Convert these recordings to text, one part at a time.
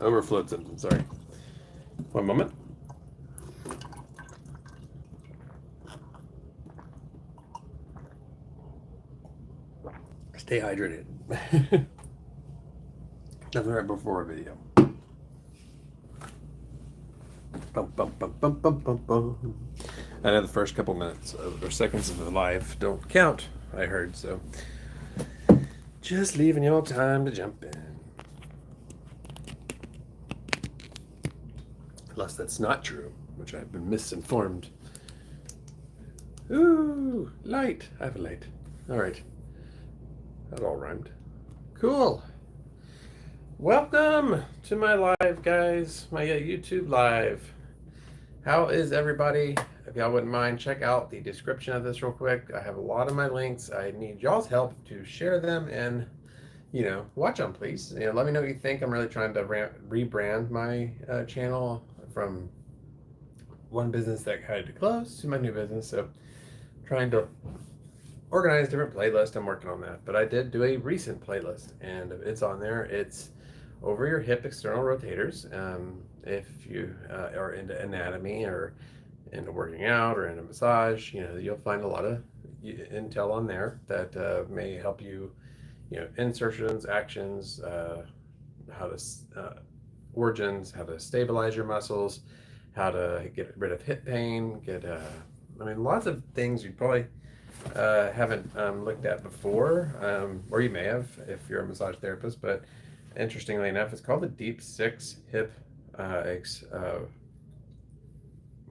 Overflowed symptom, sorry. One moment. Stay hydrated. Nothing right before a video. Bum, bum, bum, bum, bum, bum, bum. I know the first couple minutes or seconds of the live don't count, I heard, so just leaving y'all time to jump in. Unless that's not true, which I've been misinformed. Ooh, light. I have a light. All right. That all rhymed. Cool. Welcome to my live, guys. My YouTube live. How is everybody? If y'all wouldn't mind, check out the description of this real quick. I have a lot of my links. I need y'all's help to share them and, watch them, please. Let me know what you think. I'm really trying to rebrand my channel from one business that had to close to my new business. So trying to organize different playlists. I'm working on that. But I did do a recent playlist, and it's on there. It's over your hip external rotators. If you are into anatomy or into working out or into massage, you'll find a lot of intel on there that may help you, insertions, actions, how to origins, how to stabilize your muscles, how to get rid of hip pain, lots of things you probably haven't looked at before, or you may have if you're a massage therapist, but interestingly enough, it's called the Deep 6 Hip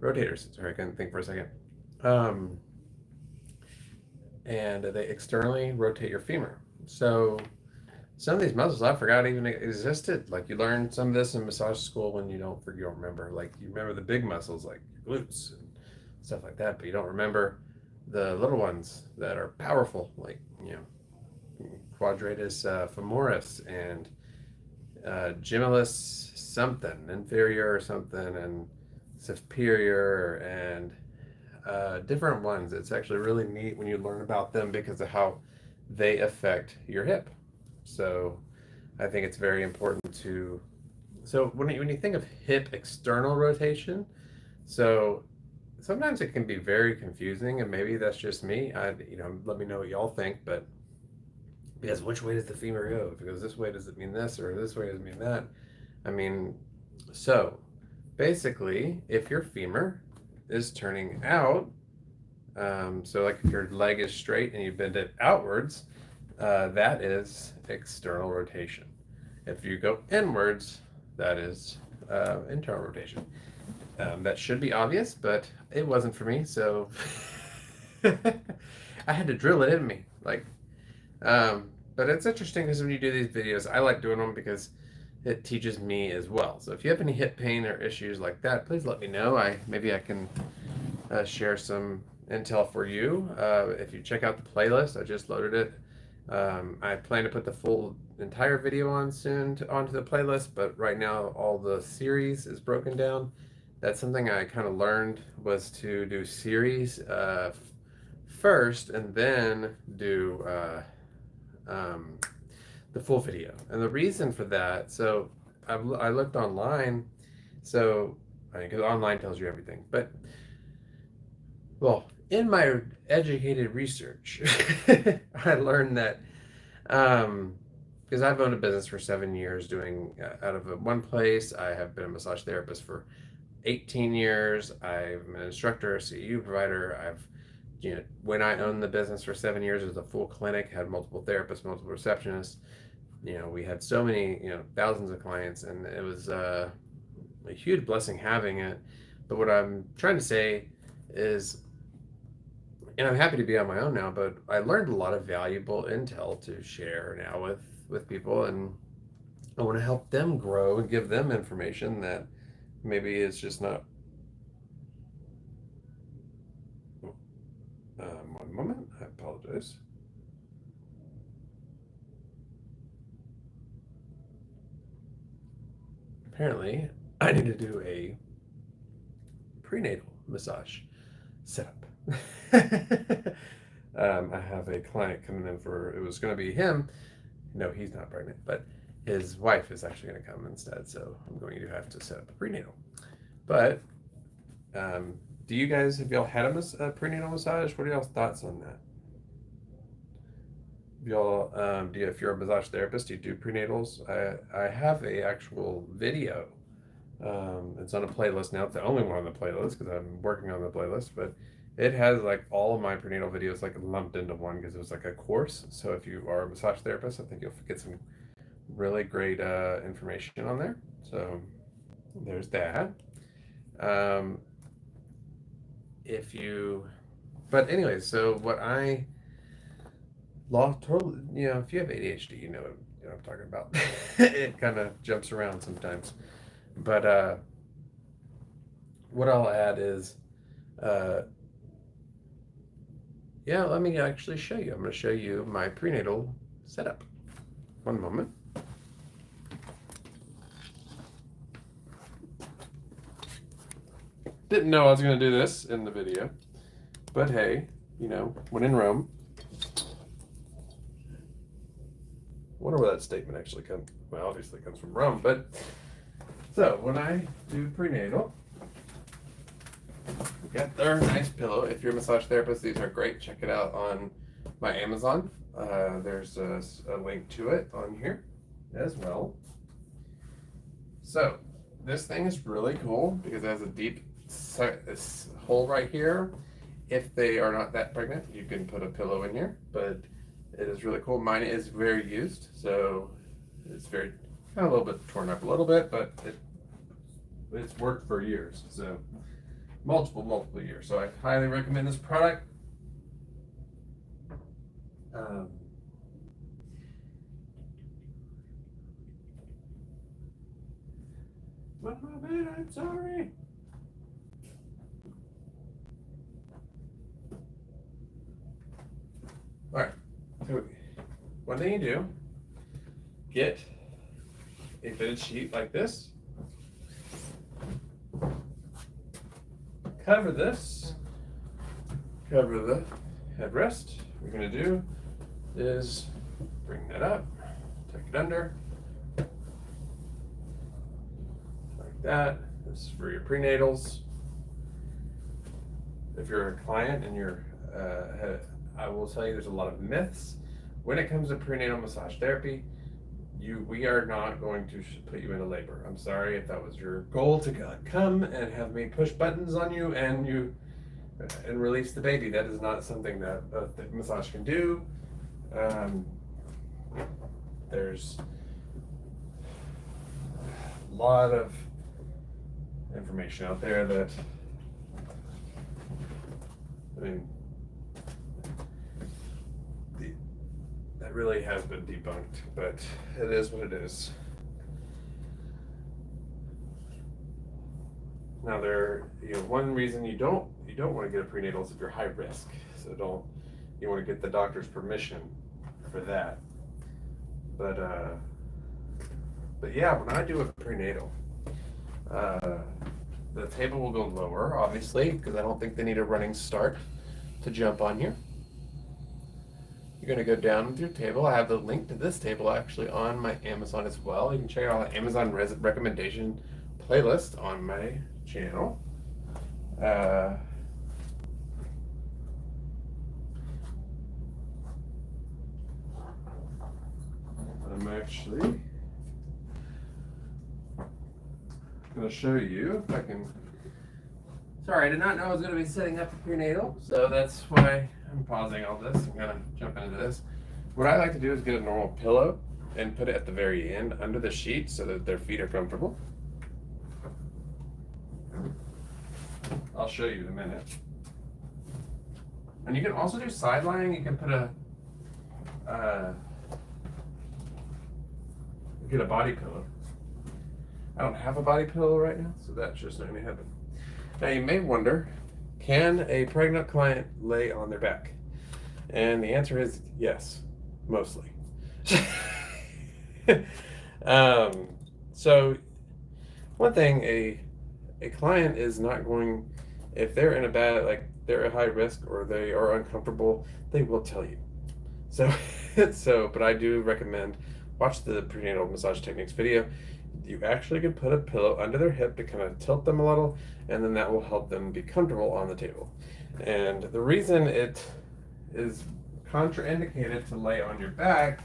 rotators. Sorry, I couldn't think for a second. And they externally rotate your femur. So some of these muscles I forgot even existed. Like you learn some of this in massage school when you don't remember. Like you remember the big muscles like your glutes and stuff like that, but you don't remember the little ones that are powerful, like quadratus femoris and gemellus something, inferior or something, and superior, and different ones. It's actually really neat when you learn about them because of how they affect your hip. So I think it's very important to. So when you think of hip external rotation, so sometimes it can be very confusing, and maybe that's just me. Let me know what y'all think, but because which way does the femur go? If it goes this way, does it mean this, or this way does it mean that? So basically, if your femur is turning out, so like if your leg is straight and you bend it outwards, that is external rotation. If you go inwards, that is internal rotation. That should be obvious, but it wasn't for me, so I had to drill it in me. But it's interesting because when you do these videos, I like doing them because it teaches me as well. So if you have any hip pain or issues like that, please let me know. Maybe I can share some intel for you. If you check out the playlist, I just loaded it. I plan to put the entire video on soon onto the playlist, but right now all the series is broken down. That's something I kind of learned, was to do series first and then do the full video. And the reason for that, so I looked online, so because online tells you everything, but in my educated research, I learned that because I've owned a business for 7 years doing out of one place. I have been a massage therapist for 18 years. I'm an instructor, a CEU provider. When I owned the business for 7 years, it was a full clinic, had multiple therapists, multiple receptionists. We had so many, thousands of clients, and it was a huge blessing having it. But what I'm trying to say is, and I'm happy to be on my own now, but I learned a lot of valuable intel to share now with people, and I want to help them grow and give them information that maybe is just not. One moment, I apologize. Apparently, I need to do a prenatal massage setup. I have a client coming in it was going to be him. No, he's not pregnant, but his wife is actually going to come instead, so I'm going to have to set up a prenatal. But do you guys, have y'all had a prenatal massage? What are y'all's thoughts on that? Y'all, if you're a massage therapist, do you do prenatals? I have a actual video. It's on a playlist now. It's the only one on the playlist because I'm working on the playlist, but it has like all of my prenatal videos like lumped into one because it was like a course. So if you are a massage therapist, I think you'll get some really great information on there. So there's that. Um, if you, but anyways, so what I lost totally, if you have ADHD, you know what I'm talking about. It kind of jumps around sometimes. But what I'll add is, let me actually show you. I'm going to show you my prenatal setup. One moment. Didn't know I was going to do this in the video, but hey, when in Rome. Wonder where that statement actually comes. Well, obviously it comes from Rome, but so when I do prenatal, we got their nice pillow. If you're a massage therapist, these are great. Check it out on my Amazon. There's a link to it on here as well. So this thing is really cool because it has a deep hole right here. If they are not that pregnant, you can put a pillow in here, but it is really cool. Mine is very used, so it's very kind of a little bit torn up a little bit, but it's worked for years, so multiple years. So I highly recommend this product. One moment, I'm sorry. All right, so one thing you do, get a fitted sheet like this, cover this, cover the headrest. What you're gonna do is bring that up, tuck it under, like that. This is for your prenatals. If you're a client and I will tell you there's a lot of myths when it comes to prenatal massage therapy. We are not going to put you into labor. I'm sorry if that was your goal to come and have me push buttons on you and release the baby. That is not something that a massage can do. There's a lot of information out there that, that really has been debunked, but it is what it is. Now one reason you don't want to get a prenatal is if you're high risk. So you want to get the doctor's permission for that. But yeah, when I do a prenatal, the table will go lower, obviously, because I don't think they need a running start to jump on here. You're going to go down with your table. I have the link to this table actually on my Amazon as well. You can check out the Amazon recommendation playlist on my channel. I'm actually going to show you if I can. Sorry, I did not know I was going to be setting up a prenatal, so that's why I'm pausing all this. I'm going to jump into this. What I like to do is get a normal pillow and put it at the very end under the sheet so that their feet are comfortable. I'll show you in a minute. And you can also do side lying. You can put get a body pillow. I don't have a body pillow right now, so that's just not going to happen. Now you may wonder, can a pregnant client lay on their back? And the answer is yes, mostly. So one thing, a client is not going, if they're in they're at high risk or they are uncomfortable, they will tell you. So, but I do recommend watch the prenatal massage techniques video, you actually can put a pillow under their hip to kind of tilt them a little, and then that will help them be comfortable on the table. And the reason it is contraindicated to lay on your back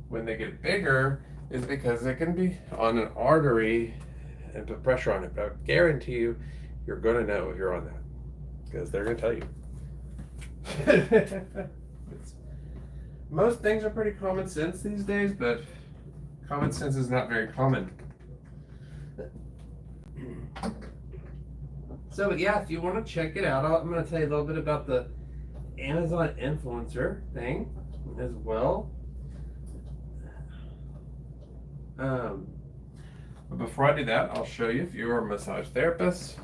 when they get bigger is because it can be on an artery and put pressure on it. But I guarantee you're going to know if you're on that, because they're going to tell you. Most things are pretty common sense these days, but common sense is not very common. So yeah, if you want to check it out, I'm going to tell you a little bit about the Amazon influencer thing as well. But before I do that, I'll show you, if you're a massage therapist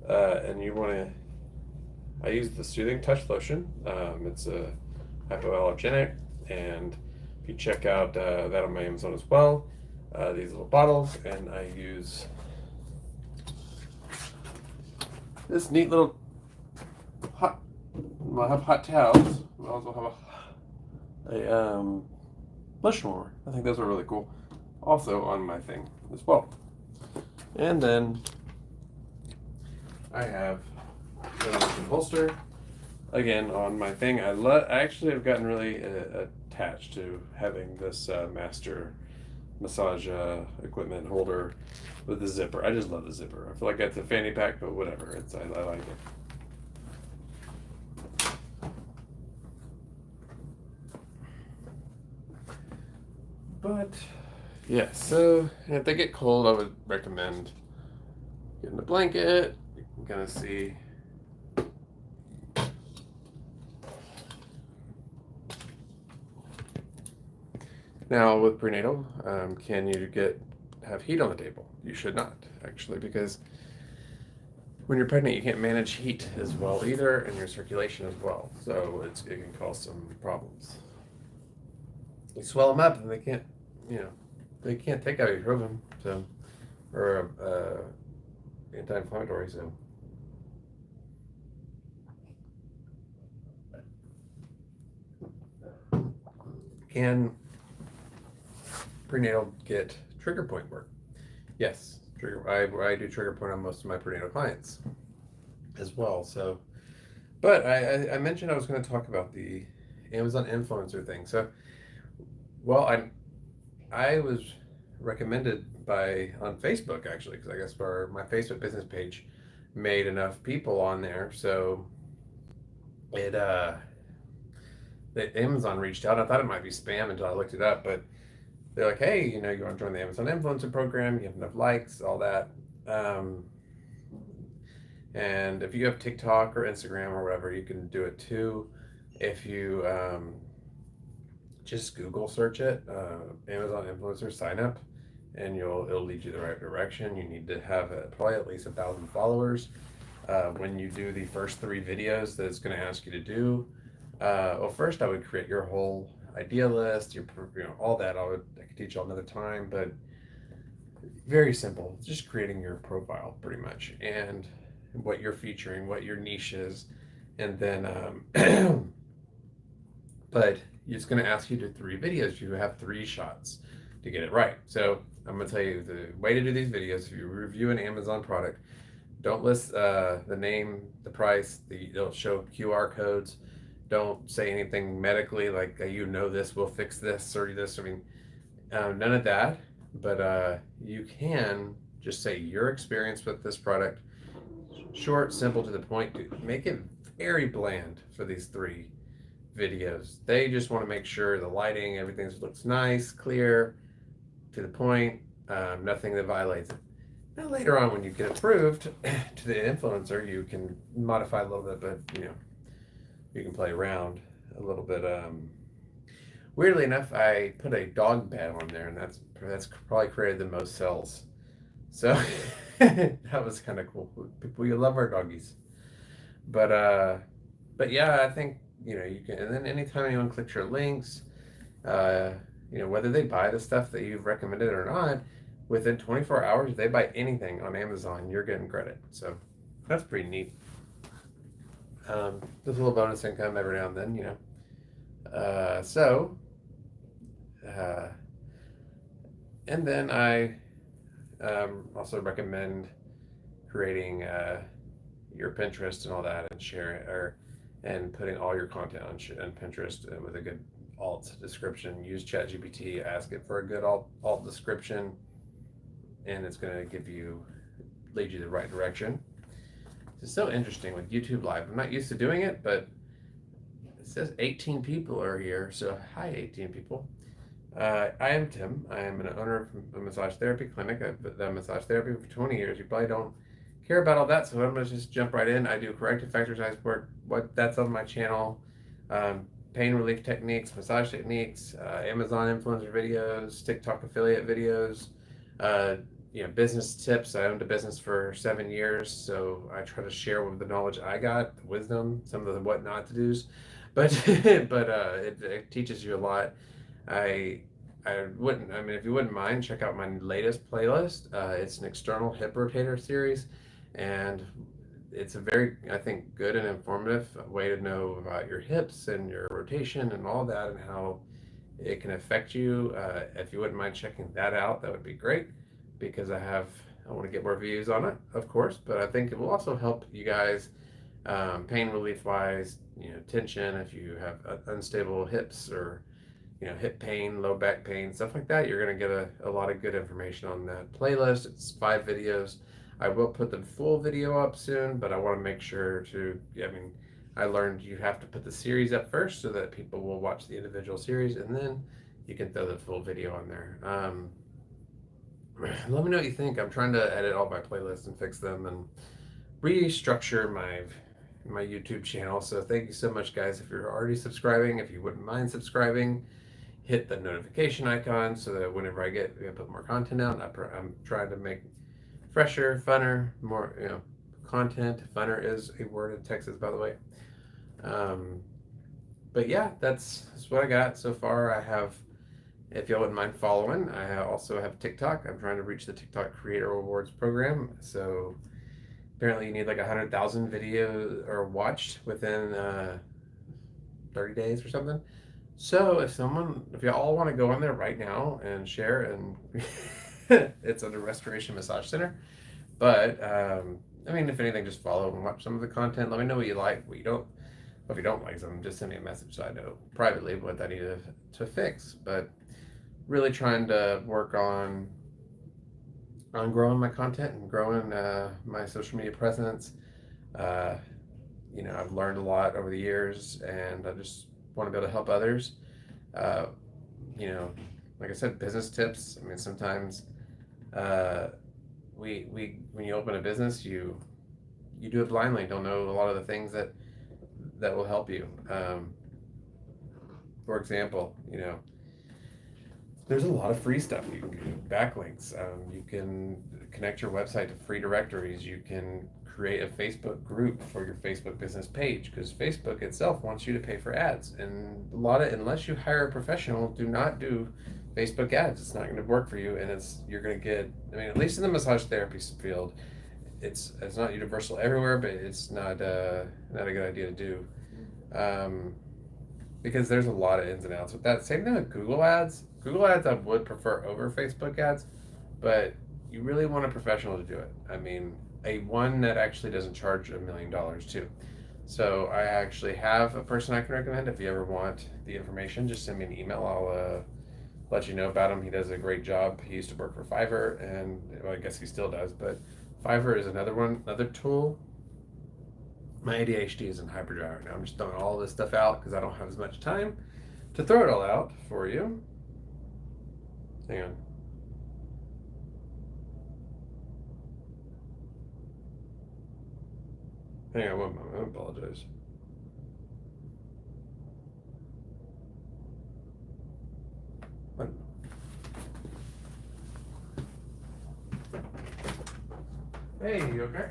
and you want to, I use the Soothing Touch Lotion. It's a hypoallergenic, and if you check out that on my Amazon as well, these little bottles, and I use this neat little hot, I have hot towels. I also have a bush warmer. I think those are really cool. Also on my thing as well. And then I have the lotion holster again on my thing. I actually have gotten really attached to having this master massage equipment holder with the zipper. I just love the zipper. I feel like it's a fanny pack, but whatever. I like it. But yeah, so if they get cold, I would recommend getting a blanket. You're gonna see now with prenatal, can you have heat on the table? You should not, actually, because when you're pregnant, you can't manage heat as well either, and your circulation as well. So it can cause some problems. You swell them up, and they can't take ibuprofen, so, or anti-inflammatory. So can prenatal get trigger point work? Yes, I do trigger point on most of my prenatal clients as well. So, but I mentioned I was going to talk about the Amazon influencer thing. So, well, I was recommended on Facebook, actually, because I guess my Facebook business page made enough people on there, so Amazon reached out. I thought it might be spam until I looked it up, but they're like, hey, you want to join the Amazon influencer program? You have enough likes, all that. And if you have TikTok or Instagram or whatever, you can do it too. If you just Google search it, Amazon influencer sign up, and it'll lead you the right direction. You need to have probably at least 1,000 followers when you do the first 3 videos that it's going to ask you to do. Well, first I would create your whole idea list, all that. I could teach you another time, but very simple. It's just creating your profile pretty much, and what you're featuring, what your niche is, and then but it's going to ask you to do 3 videos. You have 3 shots to get it right. So I'm going to tell you the way to do these videos. If you review an Amazon product, don't list the name, the price. They'll show QR codes. Don't say anything medically like this will fix this or this. I mean, none of that. But you can just say your experience with this product. Short, simple, to the point. Make it very bland for these 3 videos. They just want to make sure the lighting, everything looks nice, clear, to the point, nothing that violates it. Now later on, when you get approved to the influencer, you can modify a little bit, but you can play around a little bit. Weirdly enough, I put a dog bed on there, and that's probably created the most sales. So that was kind of cool. We love our doggies, but yeah, I think you can. And then anytime anyone clicks your links, whether they buy the stuff that you've recommended or not, within 24 hours, if they buy anything on Amazon, you're getting credit. So that's pretty neat. Just a little bonus income every now and then, So Uh, and then I also recommend creating your Pinterest and all that, and sharing and putting all your content on Pinterest with a good alt description. Use ChatGPT, ask it for a good alt description, and it's going to lead you the right direction. It's so interesting with YouTube Live. I'm not used to doing it, but it says 18 people are here. So hi, 18 people. I am Tim. I am an owner of a massage therapy clinic. I've done massage therapy for 20 years. You probably don't care about all that, so I'm gonna just jump right in. I do corrective exercise work. What that's on my channel. Pain relief techniques, massage techniques, Amazon influencer videos, TikTok affiliate videos, uh, business tips. I owned a business for 7 years, so I try to share with the knowledge I got, the wisdom, some of the what not to do's, but it teaches you a lot. I I mean, if you wouldn't mind, check out my latest playlist. It's an external hip rotator series, and it's a very, I think, good and informative way to know about your hips and your rotation and all that, and how it can affect you. If you wouldn't mind checking that out, that would be great, because I want to get more views on it, of course, but I think it will also help you guys, pain relief wise, tension if you have unstable hips, or hip pain, low back pain, stuff like that. You're going to get a lot of good information on that playlist. It's 5 videos. I will put the full video up soon, but I want to make sure I mean, I learned you have to put the series up first so that people will watch the individual series, and then you can throw the full video on there. Let me know what you think. I'm trying to edit all my playlists and fix them and restructure my YouTube channel. So thank you so much, guys. If you're already subscribing, if you wouldn't mind subscribing, hit the notification icon so that whenever I put more content out, I'm trying to make fresher, funner, more content. Funner is a word in Texas, by the way. But yeah, that's what I got so far. If y'all wouldn't mind following, I also have TikTok. I'm trying to reach the TikTok Creator Awards program. So apparently you need like 100,000 videos or watched within 30 days or something. So if you all want to go on there right now and share, and it's under Restoration Massage Center. But I mean, if anything, just follow and watch some of the content. Let me know what you like, what you don't. If you don't like something, just send me a message so I know privately what I need to fix. But really trying to work on growing my content and growing my social media presence. Uh, I've learned a lot over the years, and I just want to be able to help others. Uh, like I said, business tips. I mean, sometimes we when you open a business, you do it blindly. Don't know a lot of the things that will help you. For example, there's a lot of free stuff you can do. Backlinks. You can connect your website to free directories. You can create a Facebook group for your Facebook business page, because Facebook itself wants you to pay for ads. And unless you hire a professional, do not do Facebook ads. It's not going to work for you, and you're going to get. I mean, at least in the massage therapy field, it's not universal everywhere, but it's not a good idea to do. Because there's a lot of ins and outs with that. Same thing with Google ads. Google ads I would prefer over Facebook ads, but you really want a professional to do it. I mean, a one that actually doesn't charge $1 million too. So I actually have a person I can recommend. If you ever want the information, just send me an email. I'll let you know about him. He does a great job. He used to work for Fiverr, and well, I guess he still does, but Fiverr is another tool. My ADHD is in hyperdrive right now. I'm just throwing all this stuff out because I don't have as much time to throw it all out for you. Hang on. Hang on one moment. I apologize. What? Hey, you okay?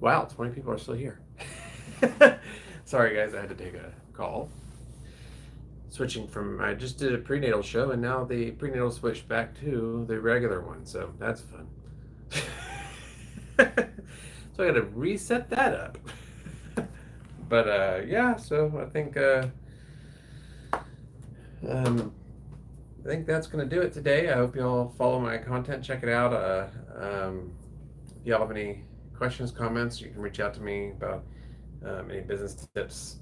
Wow, 20 people are still here. Sorry, guys, I had to take a call. Switching from, I just did a prenatal show, and now the prenatal switched back to the regular one, so that's fun. So I got to reset that up. But yeah, so um, I think that's gonna do it today. I hope you all follow my content, check it out. If y'all have any questions, comments, you can reach out to me about any business tips,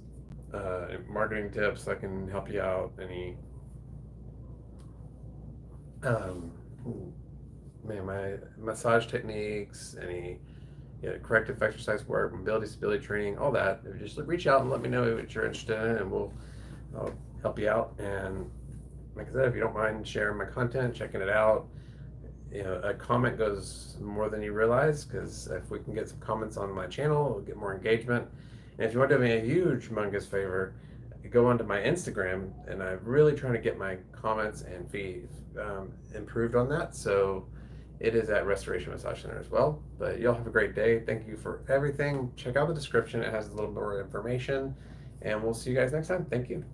marketing tips. I can help you out. Any um, my massage techniques, any corrective exercise work, mobility, stability training, all that. Just reach out and let me know what you're interested in, and I'll help you out. And like I said, if you don't mind sharing my content, checking it out, a comment goes more than you realize, because if we can get some comments on my channel, we'll get more engagement. And if you want to do me a huge, humongous favor, go onto my Instagram, and I'm really trying to get my comments and feed improved on that. So it is at Restoration Massage Center as well. But y'all have a great day. Thank you for everything. Check out the description, it has a little more information, and we'll see you guys next time. Thank you.